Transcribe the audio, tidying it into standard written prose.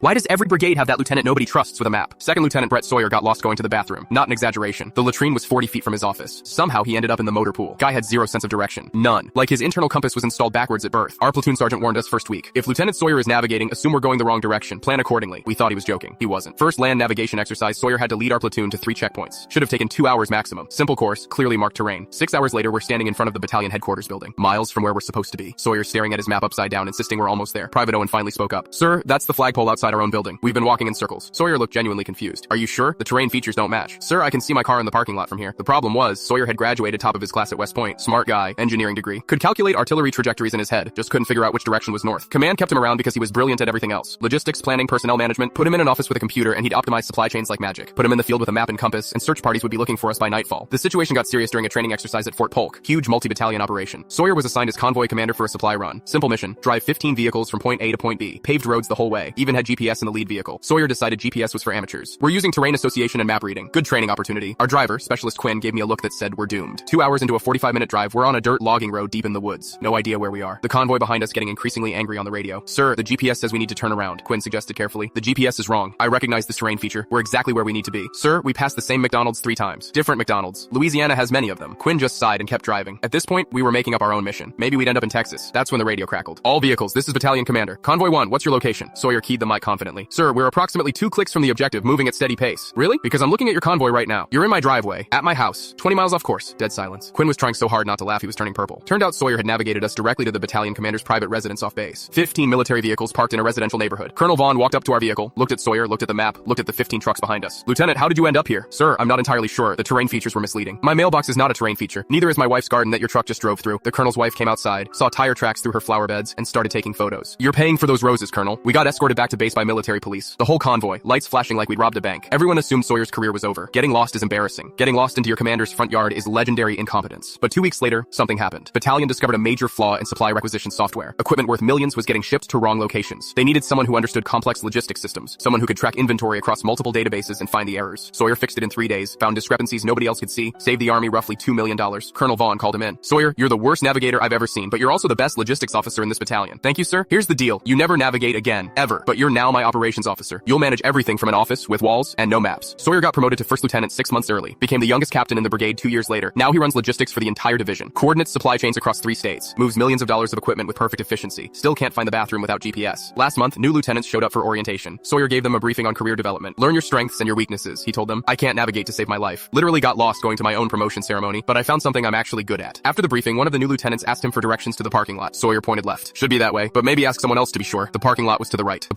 Why does every brigade have that lieutenant nobody trusts with a map? Second Lieutenant Brett Sawyer got lost going to the bathroom. Not an exaggeration. The latrine was 40 feet from his office. Somehow he ended up in the motor pool. Guy had zero sense of direction. None. Like his internal compass was installed backwards at birth. Our platoon sergeant warned us first week. If Lieutenant Sawyer is navigating, assume we're going the wrong direction. Plan accordingly. We thought he was joking. He wasn't. First land navigation exercise, Sawyer had to lead our platoon to 3 checkpoints. Should have taken 2 hours maximum. Simple course, clearly marked terrain. 6 hours later, we're standing in front of the battalion headquarters building. Miles from where we're supposed to be. Sawyer staring at his map upside down, insisting we're almost there. Private Owen finally spoke up. Sir, that's the flagpole outside our own building. We've been walking in circles. Sawyer looked genuinely confused. Are you sure? The terrain features don't match. Sir, I can see my car in the parking lot from here. The problem was, Sawyer had graduated top of his class at West Point. Smart guy, engineering degree. Could calculate artillery trajectories in his head, just couldn't figure out which direction was north. Command kept him around because he was brilliant at everything else. Logistics, planning, personnel management, put him in an office with a computer and he'd optimize supply chains like magic. Put him in the field with a map and compass, and search parties would be looking for us by nightfall. The situation got serious during a training exercise at Fort Polk. Huge multi-battalion operation. Sawyer was assigned as convoy commander for a supply run. Simple mission, drive 15 vehicles from point A to point B. Paved roads the whole way. Even had GPS in the lead vehicle. Sawyer decided GPS was for amateurs. We're using terrain association and map reading. Good training opportunity. Our driver, Specialist Quinn, gave me a look that said we're doomed. 2 hours into a 45-minute drive, we're on a dirt logging road deep in the woods. No idea where we are. The convoy behind us getting increasingly angry on the radio. Sir, the GPS says we need to turn around, Quinn suggested carefully. The GPS is wrong. I recognize this terrain feature. We're exactly where we need to be. Sir, we passed the same McDonald's 3 times. Different McDonald's. Louisiana has many of them. Quinn just sighed and kept driving. At this point, we were making up our own mission. Maybe we'd end up in Texas. That's when the radio crackled. All vehicles, this is Battalion Commander. Convoy 1, what's your location? Sawyer keyed the mic confidently. Sir, we're approximately 2 clicks from the objective, moving at steady pace. Really? Because I'm looking at your convoy right now. You're in my driveway, at my house, 20 miles off course. Dead silence. Quinn was trying so hard not to laugh he was turning purple. Turned out Sawyer had navigated us directly to the battalion commander's private residence off base. 15 military vehicles parked in a residential neighborhood. Colonel Vaughn walked up to our vehicle, looked at Sawyer, looked at the map, looked at the 15 trucks behind us. Lieutenant, how did you end up here? Sir, I'm not entirely sure. The terrain features were misleading. My mailbox is not a terrain feature. Neither is my wife's garden that your truck just drove through. The colonel's wife came outside, saw tire tracks through her flower beds, and started taking photos. You're paying for those roses, Colonel. We got escorted back to base by military police. The whole convoy, lights flashing like we'd robbed a bank. Everyone assumed Sawyer's career was over. Getting lost is embarrassing. Getting lost into your commander's front yard is legendary incompetence. But 2 weeks later, something happened. Battalion discovered a major flaw in supply requisition software. Equipment worth millions was getting shipped to wrong locations. They needed someone who understood complex logistics systems, someone who could track inventory across multiple databases and find the errors. Sawyer fixed it in 3 days, found discrepancies nobody else could see, saved the army roughly $2 million. Colonel Vaughn called him in. Sawyer, you're the worst navigator I've ever seen, but you're also the best logistics officer in this battalion. Thank you, sir. Here's the deal. You never navigate again, ever, but you're now my operations officer. You'll manage everything from an office with walls and no maps. Sawyer got promoted to first lieutenant 6 months early, became the youngest captain in the brigade 2 years later. Now he runs logistics for the entire division, coordinates supply chains across 3 states, moves millions of dollars of equipment with perfect efficiency, still can't find the bathroom without GPS. Last month, new lieutenants showed up for orientation. Sawyer gave them a briefing on career development. Learn your strengths and your weaknesses, he told them. I can't navigate to save my life. Literally got lost going to my own promotion ceremony, but I found something I'm actually good at. After the briefing, one of the new lieutenants asked him for directions to the parking lot. Sawyer pointed left. Should be that way, but maybe ask someone else to be sure. The parking lot was to the right.